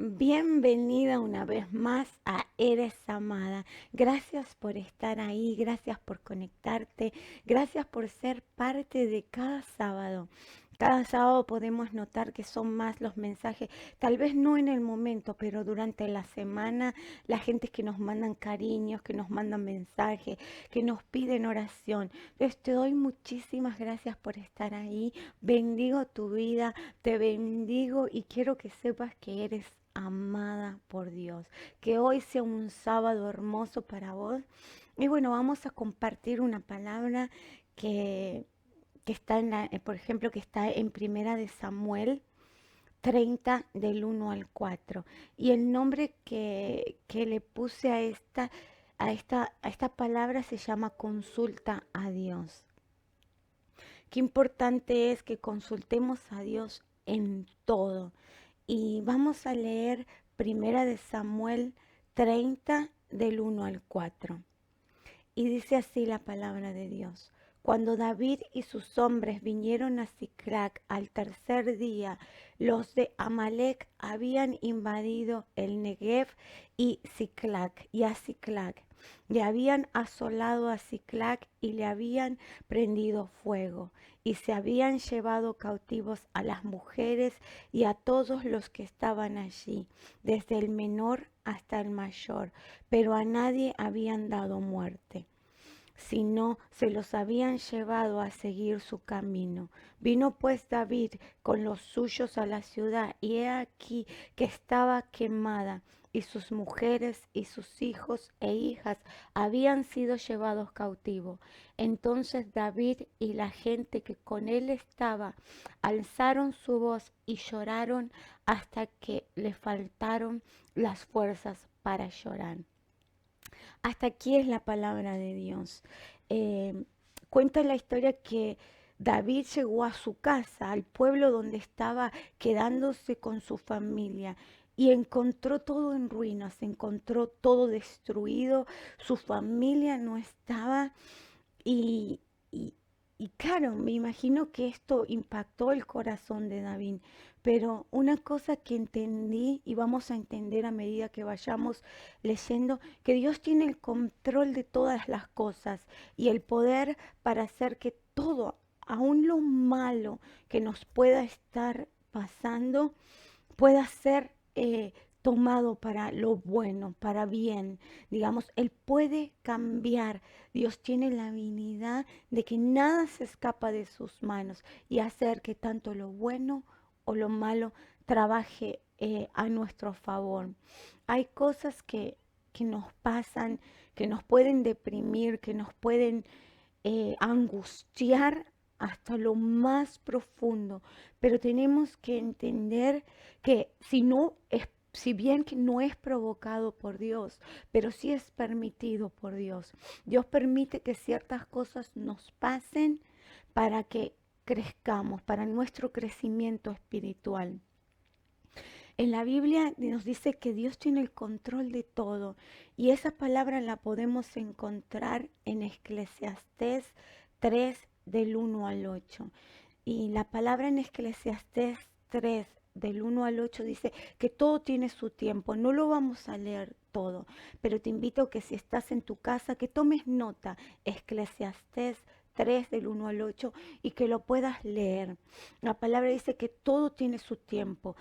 Bienvenida una vez más a Eres Amada. Gracias por estar ahí, gracias por conectarte, gracias por ser parte de cada sábado. Cada sábado podemos notar que son más los mensajes, tal vez no en el momento, pero durante la semana, la gente que nos mandan cariños, que nos mandan mensajes, que nos piden oración. Entonces te doy muchísimas gracias por estar ahí. Bendigo tu vida, te bendigo y quiero que sepas que eres amada por Dios. Que hoy sea un sábado hermoso para vos. Y bueno, vamos a compartir una palabra que, que está por ejemplo, que está en Primera de Samuel 30 del 1 al 4. Y el nombre que le puse a esta palabra se llama consulta a Dios. Qué importante es que consultemos a Dios en todo. Y vamos a leer Primera de Samuel 30 del 1 al 4. Y dice así la palabra de Dios. Cuando David y sus hombres vinieron a Siclac al tercer día, los de Amalec habían invadido el Negev y a Siclac, y habían asolado a Siclac y le habían prendido fuego, y se habían llevado cautivos a las mujeres y a todos los que estaban allí, desde el menor hasta el mayor, pero a nadie habían dado muerte, sino se los habían llevado a seguir su camino. Vino pues David con los suyos a la ciudad, y he aquí que estaba quemada, y sus mujeres y sus hijos e hijas habían sido llevados cautivos. Entonces David y la gente que con él estaba alzaron su voz y lloraron hasta que le faltaron las fuerzas para llorar. Hasta aquí es la palabra de Dios. Eh, Cuenta la historia que David llegó a su casa, al pueblo donde estaba quedándose con su familia. Y encontró todo en ruinas, encontró todo destruido, su familia no estaba y, y, y claro, me imagino que esto impactó el corazón de David, pero una cosa que entendí y vamos a entender a medida que vayamos leyendo, que Dios tiene el control de todas las cosas y el poder para hacer que todo, aun lo malo que nos pueda estar pasando, pueda ser tomado para lo bueno, para bien. Digamos, Él puede cambiar. Dios tiene la habilidad de que nada se escapa de sus manos y hacer que tanto lo bueno o lo malo trabaje a nuestro favor. Hay cosas que nos pasan, que nos pueden deprimir, que nos pueden angustiar hasta lo más profundo, pero tenemos que entender que si bien que no es provocado por Dios, pero sí es permitido por Dios. Dios permite que ciertas cosas nos pasen para que crezcamos, para nuestro crecimiento espiritual. En la Biblia nos dice que Dios tiene el control de todo y esa palabra la podemos encontrar en Eclesiastés 3 del 1 al 8. Y la palabra en Eclesiastés 3 del 1 al 8 dice que todo tiene su tiempo. No lo vamos a leer todo, pero te invito a que si estás en tu casa, que tomes nota, Eclesiastés 3 del 1 al 8 y que lo puedas leer. La palabra dice que todo tiene su tiempo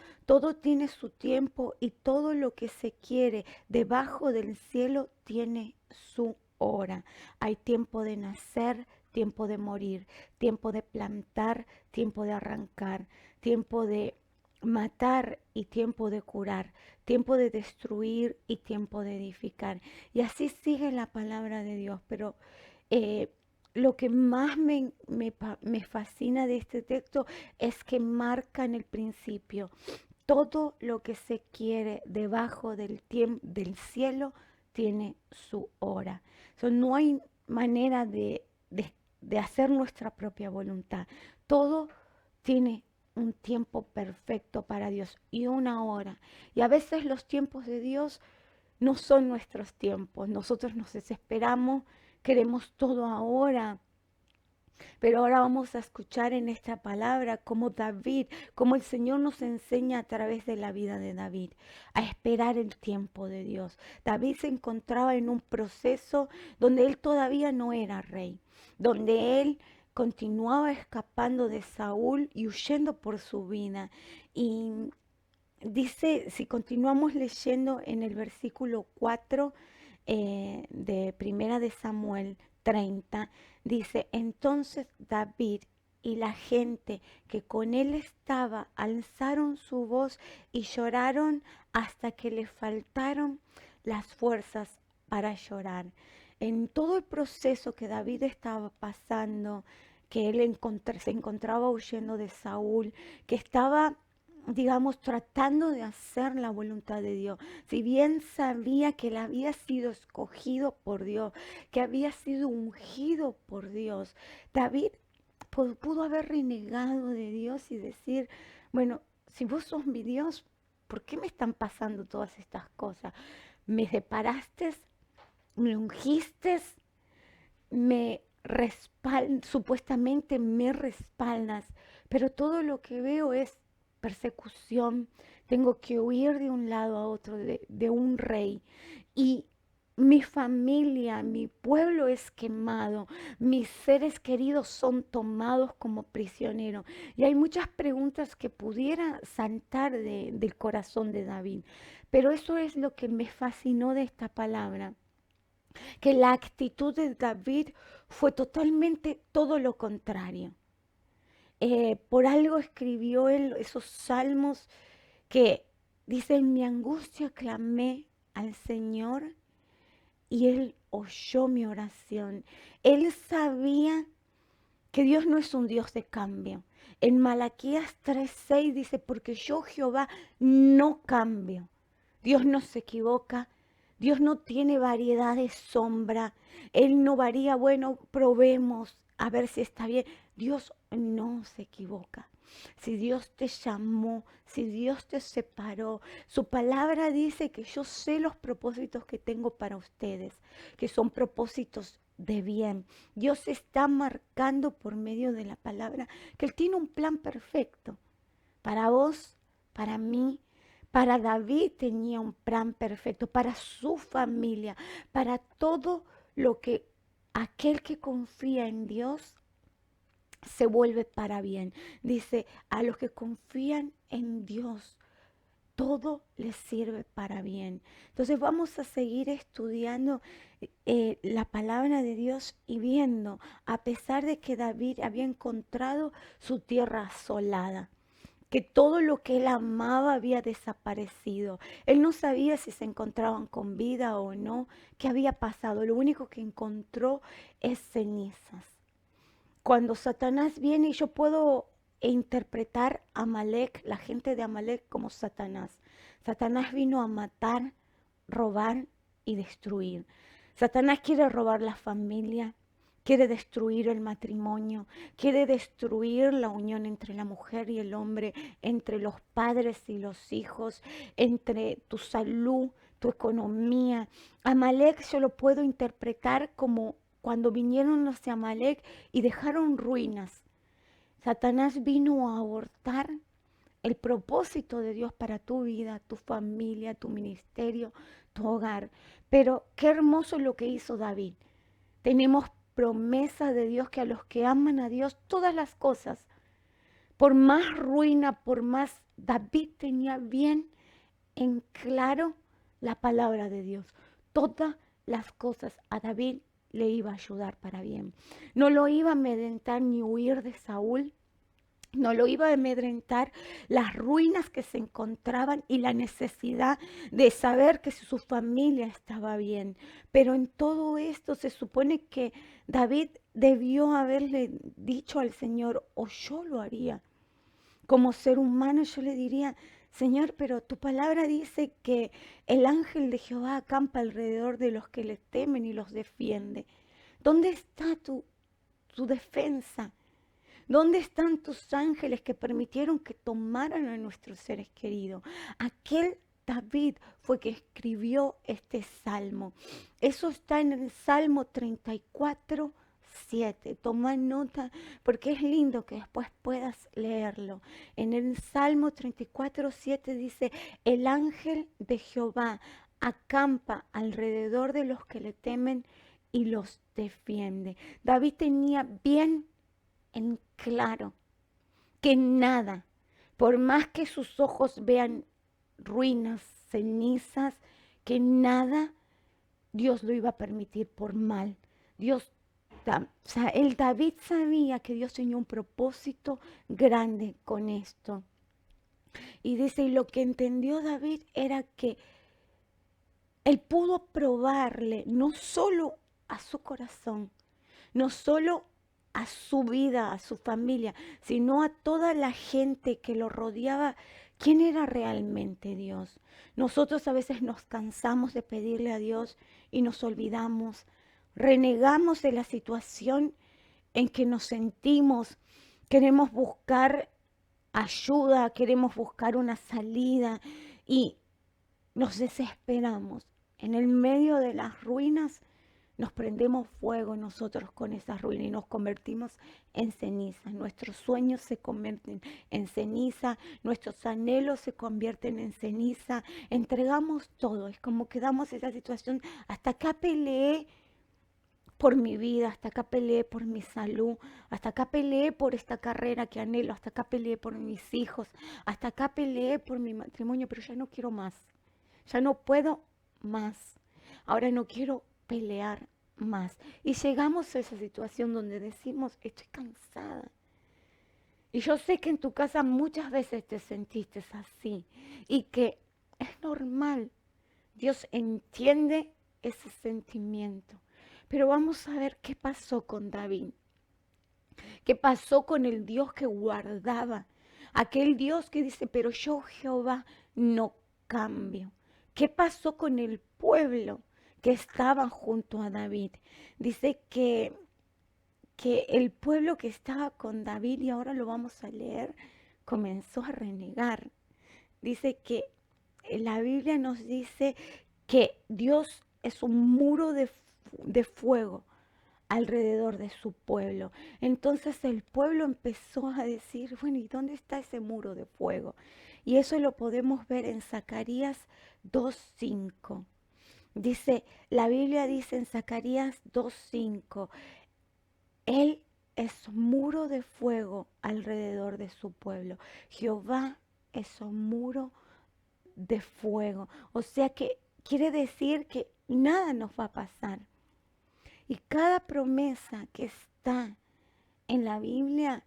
y todo lo que se quiere debajo del cielo tiene su hora. Hay tiempo de nacer, tiempo de morir, tiempo de plantar, tiempo de arrancar, tiempo de matar y tiempo de curar, tiempo de destruir y tiempo de edificar. Y así sigue la palabra de Dios, pero eh, lo que más me fascina de este texto es que marca en el principio todo lo que se quiere debajo del cielo tiene su hora. No hay manera de hacer nuestra propia voluntad. Todo tiene un tiempo perfecto para Dios y una hora. Y a veces los tiempos de Dios no son nuestros tiempos. Nosotros nos desesperamos, queremos todo ahora Pero ahora vamos a escuchar en esta palabra cómo David, cómo el Señor nos enseña a través de la vida de David a esperar el tiempo de Dios. David se encontraba en un proceso donde él todavía no era rey, donde él continuaba escapando de Saúl y huyendo por su vida. Y dice, si continuamos leyendo en el versículo 4 de Primera de Samuel 30, dice, entonces David y la gente que con él estaba alzaron su voz y lloraron hasta que le faltaron las fuerzas para llorar. En todo el proceso que David estaba pasando, que él se encontraba huyendo de Saúl, que estaba, digamos, tratando de hacer la voluntad de Dios. Si bien sabía que él había sido escogido por Dios, que había sido ungido por Dios, David pudo haber renegado de Dios y decir, bueno, si vos sos mi Dios, ¿por qué me están pasando todas estas cosas? Me separaste, me ungiste, supuestamente me respaldas, pero todo lo que veo es persecución, tengo que huir de un lado a otro, de un rey, y mi familia, mi pueblo es quemado, mis seres queridos son tomados como prisioneros. Y hay muchas preguntas que pudiera saltar del corazón de David, pero eso es lo que me fascinó de esta palabra, que la actitud de David fue totalmente todo lo contrario. Por algo escribió él esos salmos que dicen, mi angustia clamé al Señor y Él oyó mi oración. Él sabía que Dios no es un Dios de cambio. En Malaquías 3:6 dice, porque yo Jehová no cambio. Dios no se equivoca, Dios no tiene variedad de sombra, Él no varía, bueno, probemos a ver si está bien. Dios no se equivoca. Si Dios te llamó, si Dios te separó, su palabra dice que yo sé los propósitos que tengo para ustedes, que son propósitos de bien. Dios está marcando por medio de la palabra que Él tiene un plan perfecto para vos, para mí. Para David tenía un plan perfecto, para su familia, para todo lo que aquel que confía en Dios se vuelve para bien. Dice, a los que confían en Dios, todo les sirve para bien. Entonces vamos a seguir estudiando la palabra de Dios y viendo, a pesar de que David había encontrado su tierra asolada, que todo lo que él amaba había desaparecido. Él no sabía si se encontraban con vida o no, qué había pasado. Lo único que encontró es cenizas. Cuando Satanás viene, y yo puedo interpretar a Amalek, la gente de Amalek, como Satanás. Satanás vino a matar, robar y destruir. Satanás quiere robar la familia, quiere destruir el matrimonio, quiere destruir la unión entre la mujer y el hombre, entre los padres y los hijos, entre tu salud, tu economía. Amalek yo lo puedo interpretar como cuando vinieron los de Amalek y dejaron ruinas. Satanás vino a abortar el propósito de Dios para tu vida, tu familia, tu ministerio, tu hogar. Pero qué hermoso lo que hizo David. Tenemos promesa de Dios que a los que aman a Dios, todas las cosas, por más ruina, por más, David tenía bien en claro la palabra de Dios. Todas las cosas a David le iba a ayudar para bien. No lo iba a amedrentar ni huir de Saúl. No lo iba a amedrentar las ruinas que se encontraban y la necesidad de saber que su familia estaba bien. Pero en todo esto se supone que David debió haberle dicho al Señor, o yo lo haría. Como ser humano yo le diría, Señor, pero tu palabra dice que el ángel de Jehová acampa alrededor de los que le temen y los defiende. ¿Dónde está tu defensa? ¿Dónde están tus ángeles que permitieron que tomaran a nuestros seres queridos? Aquel David fue que escribió este salmo. Eso está en el Salmo 34, 7. Toma nota porque es lindo que después puedas leerlo. En el Salmo 34, 7 dice, el ángel de Jehová acampa alrededor de los que le temen y los defiende. David tenía bien en claro que nada, por más que sus ojos vean ruinas, cenizas, que nada Dios lo iba a permitir por mal. Dios, o sea, el David sabía que Dios tenía un propósito grande con esto. Y dice, y lo que entendió David era que él pudo probarle no solo a su corazón, no solo a su vida, a su familia, sino a toda la gente que lo rodeaba, quién era realmente Dios. Nosotros a veces nos cansamos de pedirle a Dios y nos olvidamos, renegamos de la situación en que nos sentimos, queremos buscar ayuda, queremos buscar una salida y nos desesperamos. En el medio de las ruinas nos prendemos fuego nosotros con esas ruinas y nos convertimos en ceniza. Nuestros sueños se convierten en ceniza, nuestros anhelos se convierten en ceniza. Entregamos todo, es como que damos esa situación. Hasta acá peleé por mi vida, hasta acá peleé por mi salud, hasta acá peleé por esta carrera que anhelo, hasta acá peleé por mis hijos, hasta acá peleé por mi matrimonio, pero ya no quiero más, ya no puedo más, ahora no quiero pelear más. Y llegamos a esa situación donde decimos, estoy cansada. Y yo sé que en tu casa muchas veces te sentiste así y que es normal. Dios entiende ese sentimiento. Pero vamos a ver qué pasó con David. ¿Qué pasó con el Dios que guardaba? Aquel Dios que dice, pero yo Jehová no cambio. ¿Qué pasó con el pueblo que estaba junto a David? Dice que el pueblo que estaba con David, y ahora lo vamos a leer, comenzó a renegar. Dice que la Biblia nos dice que Dios es un muro de fuego alrededor de su pueblo. Entonces el pueblo empezó a decir, bueno, ¿y dónde está ese muro de fuego? Y eso lo podemos ver en Zacarías 2:5. Dice, la Biblia dice en Zacarías 2:5, Él es muro de fuego alrededor de su pueblo. Jehová es un muro de fuego. O sea que quiere decir que nada nos va a pasar. Y cada promesa que está en la Biblia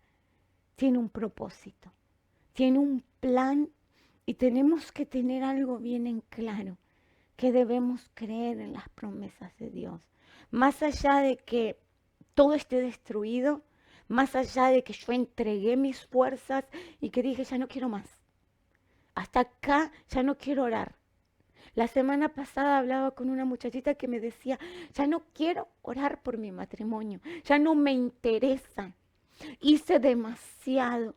tiene un propósito, tiene un plan y tenemos que tener algo bien en claro, que debemos creer en las promesas de Dios. Más allá de que todo esté destruido, más allá de que yo entregué mis fuerzas y que dije, ya no quiero más. Hasta acá ya no quiero orar. La semana pasada hablaba con una muchachita que me decía, ya no quiero orar por mi matrimonio, ya no me interesa, hice demasiado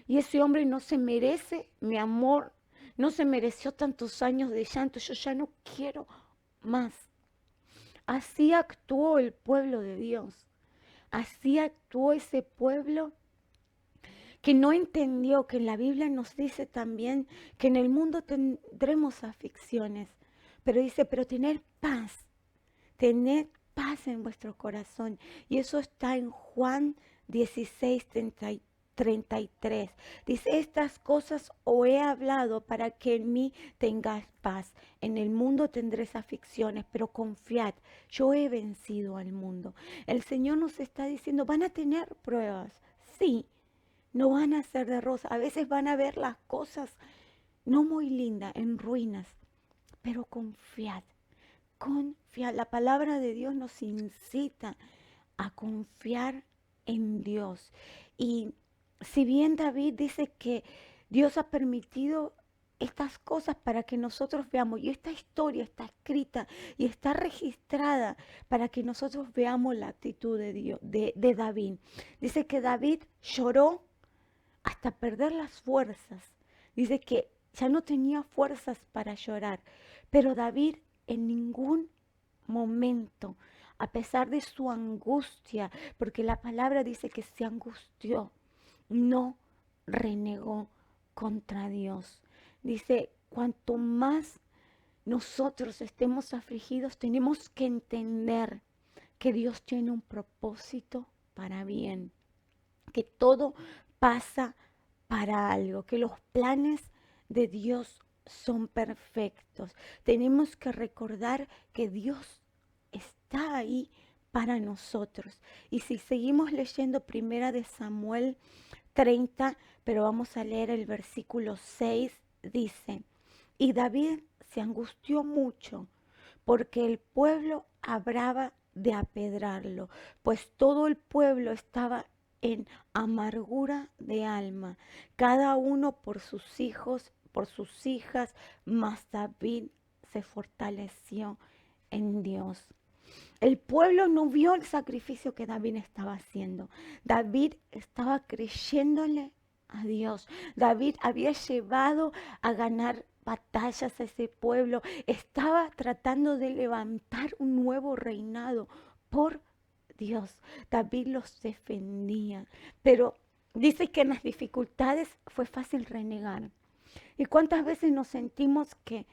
y ese hombre no se merece mi amor, no se mereció tantos años de llanto, yo ya no quiero más. Así actuó el pueblo de Dios, así actuó ese pueblo que no entendió que en la Biblia nos dice también que en el mundo tendremos aflicciones, pero dice, pero tened paz en vuestro corazón. Y eso está en Juan 16, 33. Dice, estas cosas os he hablado para que en mí tengáis paz. En el mundo tendréis aflicciones, pero confiad, yo he vencido al mundo. El Señor nos está diciendo, van a tener pruebas, sí, no van a ser de rosa. A veces van a ver las cosas no muy lindas, en ruinas, pero confiad, confiad. La palabra de Dios nos incita a confiar en Dios. Y si bien David dice que Dios ha permitido estas cosas para que nosotros veamos, y esta historia está escrita y está registrada para que nosotros veamos la actitud de Dios, de David. Dice que David lloró hasta perder las fuerzas. Dice que ya no tenía fuerzas para llorar, pero David en ningún momento a pesar de su angustia, porque la palabra dice que se angustió, no renegó contra Dios. Dice, cuanto más nosotros estemos afligidos, tenemos que entender que Dios tiene un propósito para bien, que todo pasa para algo, que los planes de Dios son perfectos. Tenemos que recordar que Dios está ahí para nosotros. Y si seguimos leyendo Primera de Samuel 30, pero vamos a leer el versículo 6, dice, y David se angustió mucho porque el pueblo hablaba de apedrarlo, pues todo el pueblo estaba en amargura de alma, cada uno por sus hijos, por sus hijas, mas David se fortaleció en Dios. El pueblo no vio el sacrificio que David estaba haciendo. David estaba creyéndole a Dios. David había llevado a ganar batallas a ese pueblo. Estaba tratando de levantar un nuevo reinado por Dios. David los defendía. Pero dice que en las dificultades fue fácil renegar. ¿Y cuántas veces nos sentimos que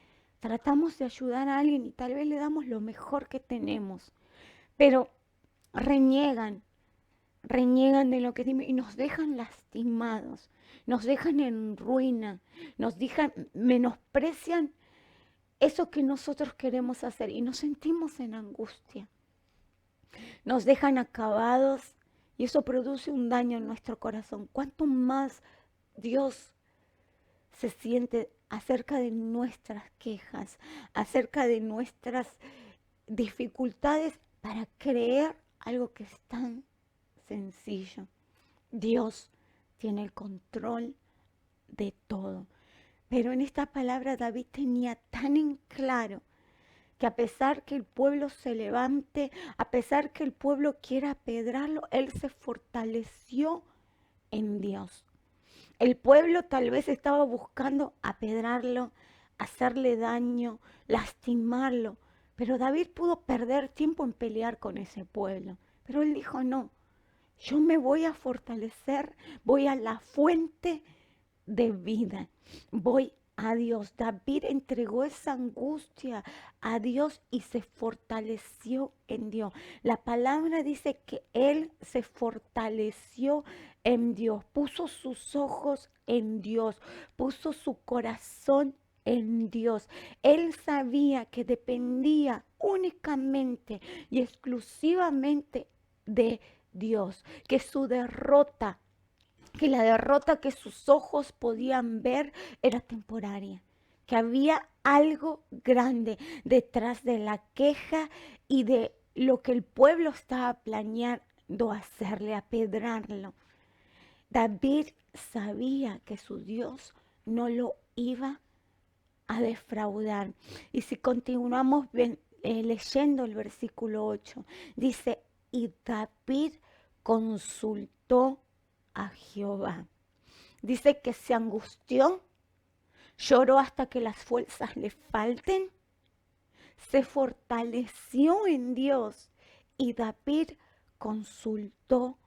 tratamos de ayudar a alguien y tal vez le damos lo mejor que tenemos, pero reniegan, reniegan de lo que dimos y nos dejan lastimados, nos dejan en ruina, nos dejan, menosprecian eso que nosotros queremos hacer y nos sentimos en angustia, nos dejan acabados y eso produce un daño en nuestro corazón. ¿Cuánto más Dios se siente acerca de nuestras quejas, acerca de nuestras dificultades para creer algo que es tan sencillo? Dios tiene el control de todo. Pero en esta palabra David tenía tan en claro que a pesar que el pueblo se levante, a pesar que el pueblo quiera apedrarlo, él se fortaleció en Dios. El pueblo tal vez estaba buscando apedrarlo, hacerle daño, lastimarlo, pero David pudo perder tiempo en pelear con ese pueblo. Pero él dijo, no, yo me voy a fortalecer, voy a la fuente de vida, voy a Dios. David entregó esa angustia a Dios y se fortaleció en Dios. La palabra dice que él se fortaleció en Dios, puso sus ojos en Dios, puso su corazón en Dios. Él sabía que dependía únicamente y exclusivamente de Dios, que su derrota, que la derrota que sus ojos podían ver era temporaria, que había algo grande detrás de la queja y de lo que el pueblo estaba planeando hacerle, apedrarlo. David sabía que su Dios no lo iba a defraudar. Y si continuamos leyendo el versículo 8, dice, y David consultó a Jehová. Dice que se angustió, lloró hasta que las fuerzas le falten, se fortaleció en Dios y David consultó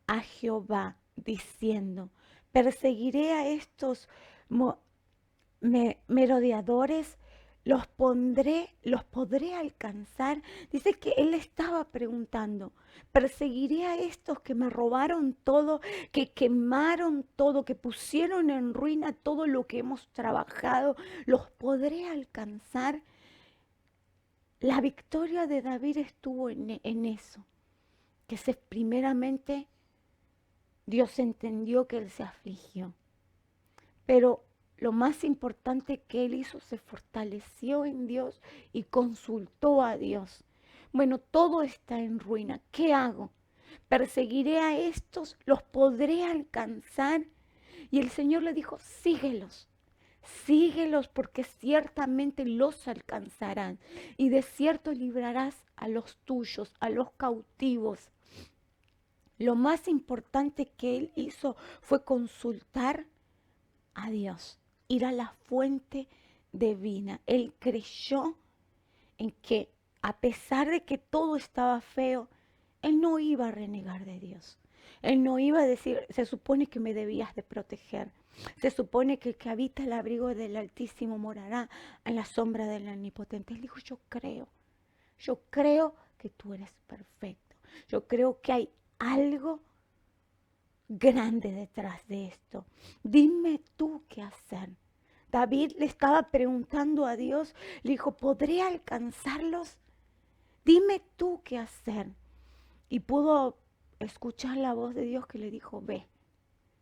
a Jehová diciendo, perseguiré a estos merodeadores, los podré alcanzar. Dice que él estaba preguntando, perseguiré a estos que me robaron todo, que quemaron todo, que pusieron en ruina todo lo que hemos trabajado, los podré alcanzar. La victoria de David estuvo en eso, que primeramente Dios entendió que él se afligió, pero lo más importante que él hizo, se fortaleció en Dios y consultó a Dios. Bueno, todo está en ruina. ¿Qué hago? Perseguiré a estos, los podré alcanzar. Y el Señor le dijo, síguelos, síguelos porque ciertamente los alcanzarán. Y de cierto librarás a los tuyos, a los cautivos. Lo más importante que él hizo fue consultar a Dios, ir a la fuente divina. Él creyó en que a pesar de que todo estaba feo, él no iba a renegar de Dios. Él no iba a decir, se supone que me debías de proteger. Se supone que el que habita el abrigo del Altísimo morará en la sombra del Omnipotente. Él dijo, yo creo que tú eres perfecto. Yo creo que hay algo grande detrás de esto. Dime tú qué hacer. David le estaba preguntando a Dios, le dijo, ¿podré alcanzarlos? Dime tú qué hacer. Y pudo escuchar la voz de Dios que le dijo, ve,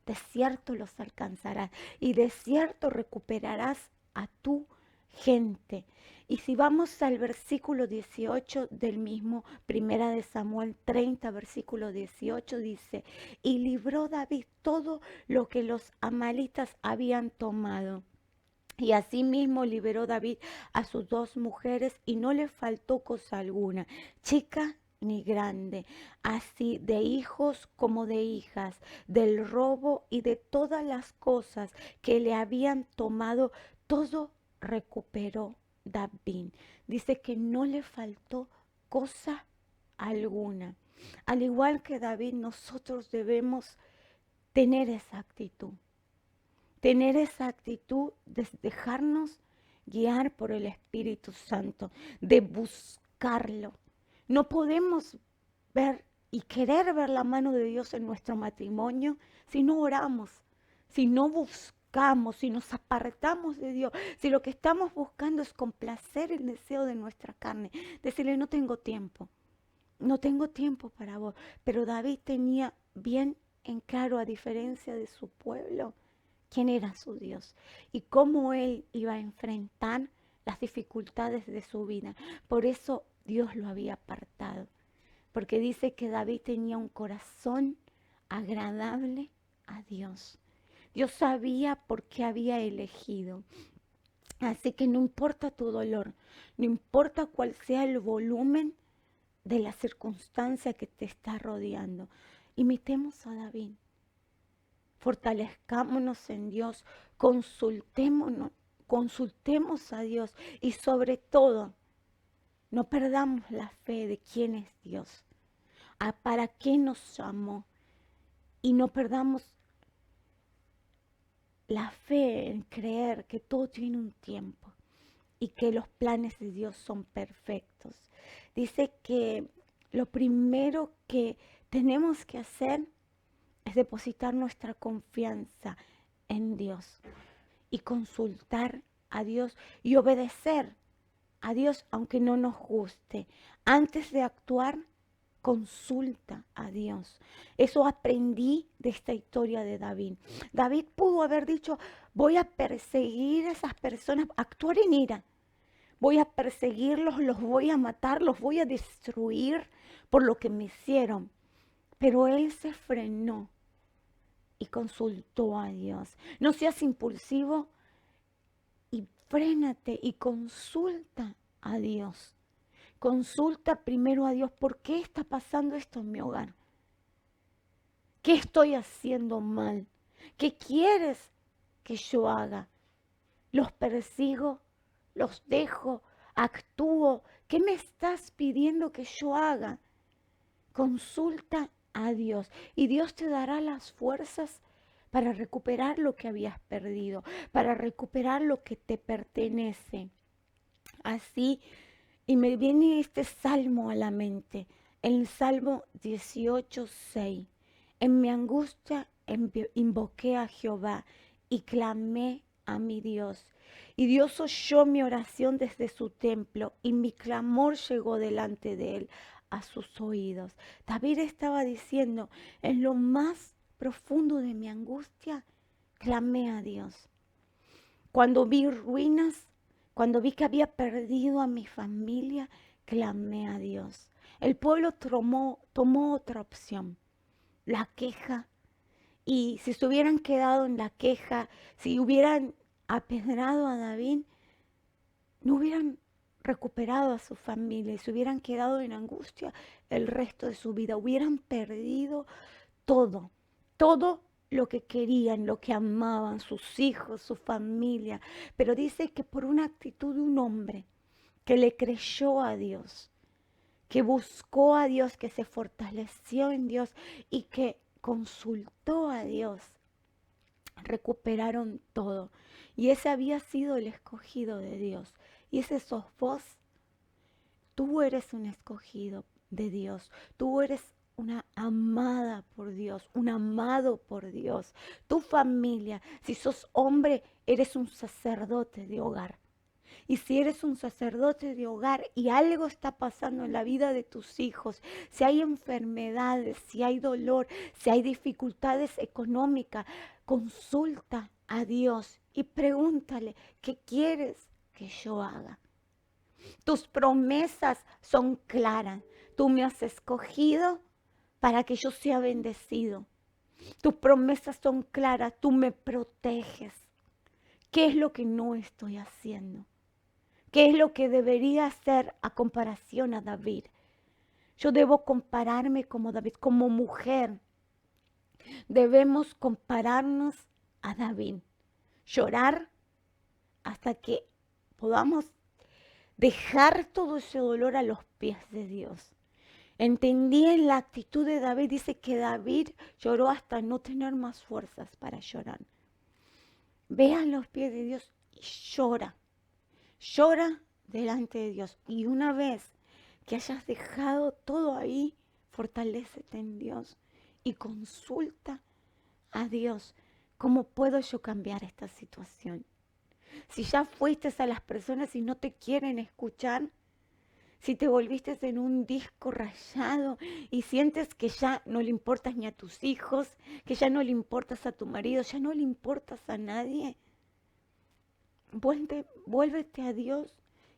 de cierto los alcanzarás y de cierto recuperarás a tu gente. Y si vamos al versículo 18 del mismo, primera de Samuel 30, versículo 18, dice, y libró David todo lo que los amalitas habían tomado. Y asimismo liberó David a sus 2 mujeres y no le faltó cosa alguna, chica ni grande, así de hijos como de hijas, del robo y de todas las cosas que le habían tomado, todo recuperó David. Dice que no le faltó cosa alguna. Al igual que David, nosotros debemos tener esa actitud. Tener esa actitud de dejarnos guiar por el Espíritu Santo, de buscarlo. No podemos ver y querer ver la mano de Dios en nuestro matrimonio si no oramos, si no buscamos, si nos apartamos de Dios, si lo que estamos buscando es complacer el deseo de nuestra carne. Decirle, no tengo tiempo, no tengo tiempo para vos. Pero David tenía bien en claro, a diferencia de su pueblo, quién era su Dios y cómo él iba a enfrentar las dificultades de su vida. Por eso Dios lo había apartado, porque dice que David tenía un corazón agradable a Dios. Dios sabía por qué había elegido. Así que no importa tu dolor, no importa cuál sea el volumen de la circunstancia que te está rodeando. Imitemos a David. Fortalezcámonos en Dios, consultemos a Dios y sobre todo, no perdamos la fe de quién es Dios, para qué nos llamó y no perdamos la fe en creer que todo tiene un tiempo y que los planes de Dios son perfectos. Dice que lo primero que tenemos que hacer es depositar nuestra confianza en Dios y consultar a Dios y obedecer a Dios aunque no nos guste. Antes de actuar, consulta a Dios. Eso aprendí de esta historia de David. David pudo haber dicho, voy a perseguir a esas personas, actuar en ira. Voy a perseguirlos, los voy a matar, los voy a destruir por lo que me hicieron. Pero él se frenó y consultó a Dios. No seas impulsivo y frénate y consulta a Dios. Consulta primero a Dios, ¿por qué está pasando esto en mi hogar? ¿Qué estoy haciendo mal? ¿Qué quieres que yo haga? ¿Los persigo? ¿Los dejo? ¿Actúo? ¿Qué me estás pidiendo que yo haga? Consulta a Dios y Dios te dará las fuerzas para recuperar lo que habías perdido, para recuperar lo que te pertenece. Así, y me viene este salmo a la mente, el Salmo 18:6. En mi angustia invoqué a Jehová y clamé a mi Dios. Y Dios oyó mi oración desde su templo y mi clamor llegó delante de él a sus oídos. David estaba diciendo, en lo más profundo de mi angustia, clamé a Dios. Cuando vi ruinas, cuando vi que había perdido a mi familia, clamé a Dios. El pueblo tomó otra opción, la queja. Y si se hubieran quedado en la queja, si hubieran apedrado a David, no hubieran recuperado a su familia y se hubieran quedado en angustia el resto de su vida. Hubieran perdido todo, todo lo que querían, lo que amaban, sus hijos, su familia. Pero dice que por una actitud de un hombre que le creyó a Dios, que buscó a Dios, que se fortaleció en Dios y que consultó a Dios, recuperaron todo. Y ese había sido el escogido de Dios. Y ese sos vos. Tú eres un escogido de Dios. Tú eres una amada por Dios, un amado por Dios. Tu familia, si sos hombre, eres un sacerdote de hogar. Y si eres un sacerdote de hogar y algo está pasando en la vida de tus hijos, si hay enfermedades, si hay dolor, si hay dificultades económicas, consulta a Dios y pregúntale, ¿qué quieres que yo haga? Tus promesas son claras. Tú me has escogido para que yo sea bendecido. Tus promesas son claras. Tú me proteges. ¿Qué es lo que no estoy haciendo? ¿Qué es lo que debería hacer a comparación a David? Yo debo compararme como David, como mujer. Debemos compararnos a David. Llorar hasta que podamos dejar todo ese dolor a los pies de Dios. Entendí en la actitud de David, dice que David lloró hasta no tener más fuerzas para llorar. Ve a los pies de Dios y llora. Llora delante de Dios. Y una vez que hayas dejado todo ahí, fortalécete en Dios y consulta a Dios. ¿Cómo puedo yo cambiar esta situación? Si ya fuiste a las personas y no te quieren escuchar, si te volviste en un disco rayado y sientes que ya no le importas ni a tus hijos, que ya no le importas a tu marido, ya no le importas a nadie, vuélvete a Dios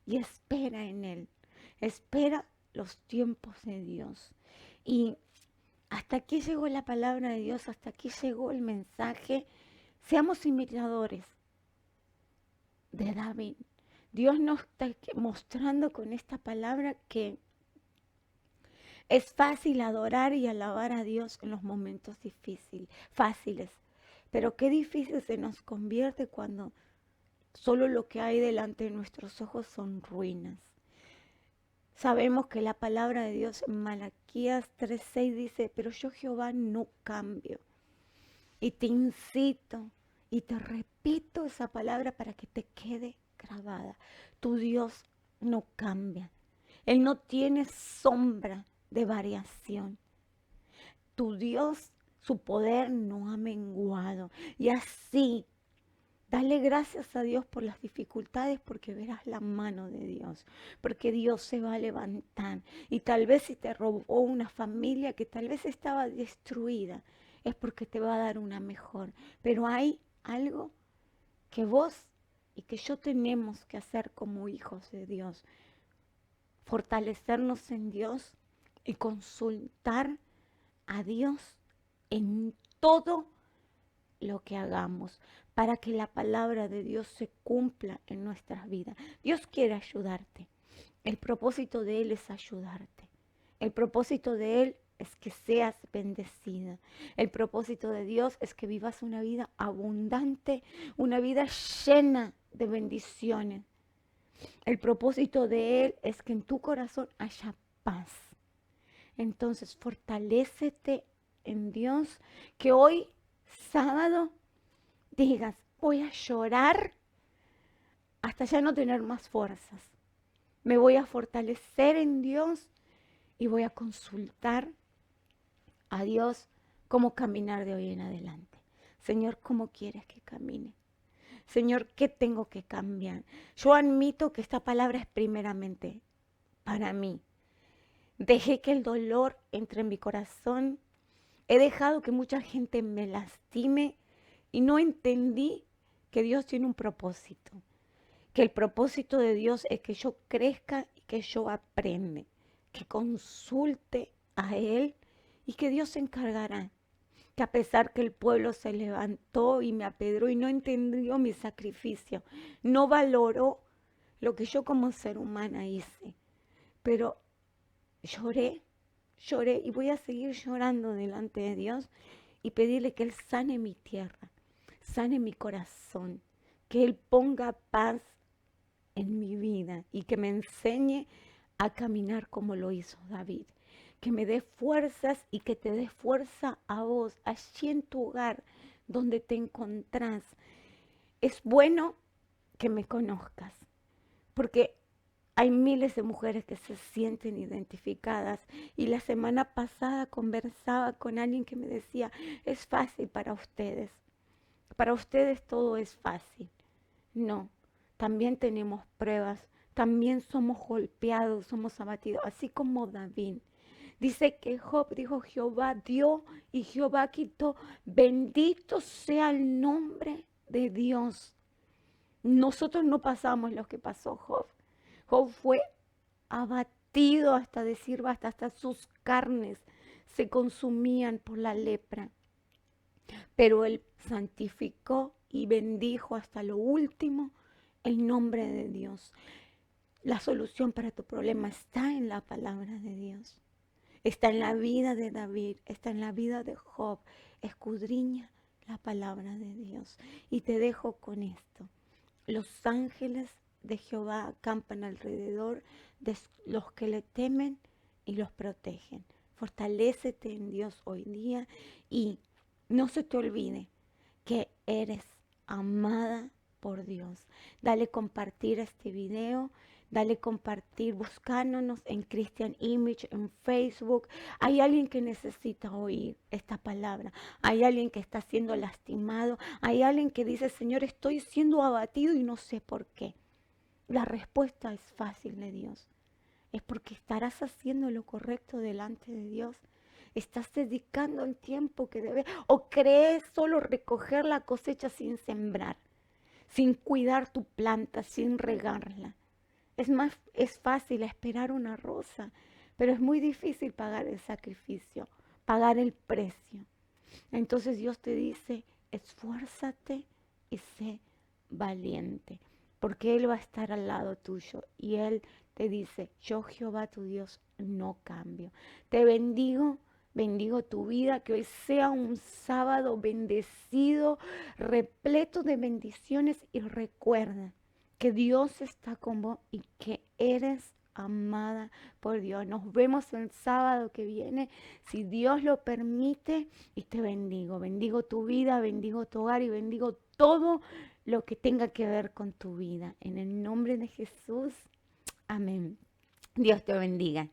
y espera en Él. Espera los tiempos de Dios. Y hasta aquí llegó la palabra de Dios, hasta aquí llegó el mensaje. Seamos imitadores de David. Dios nos está mostrando con esta palabra que es fácil adorar y alabar a Dios en los momentos fáciles. Pero qué difícil se nos convierte cuando solo lo que hay delante de nuestros ojos son ruinas. Sabemos que la palabra de Dios en Malaquías 3:6 dice, pero yo Jehová no cambio. Y te incito y te repito esa palabra para que te quede grabada. Tu Dios no cambia. Él no tiene sombra de variación. Tu Dios, su poder no ha menguado. Y así, dale gracias a Dios por las dificultades porque verás la mano de Dios. Porque Dios se va a levantar. Y tal vez si te robó una familia que tal vez estaba destruida, es porque te va a dar una mejor. Pero hay algo que vos y que yo tenemos que hacer como hijos de Dios. Fortalecernos en Dios y consultar a Dios en todo lo que hagamos para que la palabra de Dios se cumpla en nuestras vidas. Dios quiere ayudarte. El propósito de Él es ayudarte. El propósito de Él es que seas bendecida. El propósito de Dios es que vivas una vida abundante, una vida llena de bendiciones. El propósito de Él es que en tu corazón haya paz. Entonces, fortalécete en Dios, que hoy, sábado, digas, voy a llorar hasta ya no tener más fuerzas. Me voy a fortalecer en Dios y voy a consultar a Dios cómo caminar de hoy en adelante. Señor, ¿cómo quieres que camine? Señor, ¿qué tengo que cambiar? Yo admito que esta palabra es primeramente para mí. Dejé que el dolor entre en mi corazón. He dejado que mucha gente me lastime y no entendí que Dios tiene un propósito. Que el propósito de Dios es que yo crezca y que yo aprenda. Que consulte a Él y que Dios se encargará. Que a pesar que el pueblo se levantó y me apedreó y no entendió mi sacrificio, no valoró lo que yo como ser humana hice. Pero lloré y voy a seguir llorando delante de Dios y pedirle que Él sane mi tierra, sane mi corazón, que Él ponga paz en mi vida y que me enseñe a caminar como lo hizo David. Que me dé fuerzas y que te dé fuerza a vos, allí en tu hogar, donde te encontrás. Es bueno que me conozcas, porque hay miles de mujeres que se sienten identificadas. Y la semana pasada conversaba con alguien que me decía, es fácil para ustedes todo es fácil. No, también tenemos pruebas, también somos golpeados, somos abatidos, así como David. Dice que Job dijo, Jehová dio y Jehová quitó, bendito sea el nombre de Dios. Nosotros no pasamos lo que pasó Job. Job fue abatido hasta decir basta, hasta sus carnes se consumían por la lepra. Pero él santificó y bendijo hasta lo último el nombre de Dios. La solución para tu problema está en la palabra de Dios. Está en la vida de David, está en la vida de Job. Escudriña la palabra de Dios. Y te dejo con esto. Los ángeles de Jehová acampan alrededor de los que le temen y los protegen. Fortalécete en Dios hoy día y no se te olvide que eres amada por Dios. Dale compartir este video, dale compartir, buscándonos en Christian Image, en Facebook. Hay alguien que necesita oír esta palabra. Hay alguien que está siendo lastimado. Hay alguien que dice, Señor, estoy siendo abatido y no sé por qué. La respuesta es fácil de Dios. Es porque estarás haciendo lo correcto delante de Dios. Estás dedicando el tiempo que debes. O crees solo recoger la cosecha sin sembrar, sin cuidar tu planta, sin regarla. Es fácil esperar una rosa, pero es muy difícil pagar el sacrificio, pagar el precio. Entonces Dios te dice, esfuérzate y sé valiente, porque Él va a estar al lado tuyo y Él te dice, yo Jehová tu Dios no cambio. Te bendigo, bendigo tu vida, que hoy sea un sábado bendecido, repleto de bendiciones y recuerda que Dios está con vos y que eres amada por Dios. Nos vemos el sábado que viene, si Dios lo permite, y te bendigo. Bendigo tu vida, bendigo tu hogar y bendigo todo lo que tenga que ver con tu vida. En el nombre de Jesús, amén. Dios te bendiga.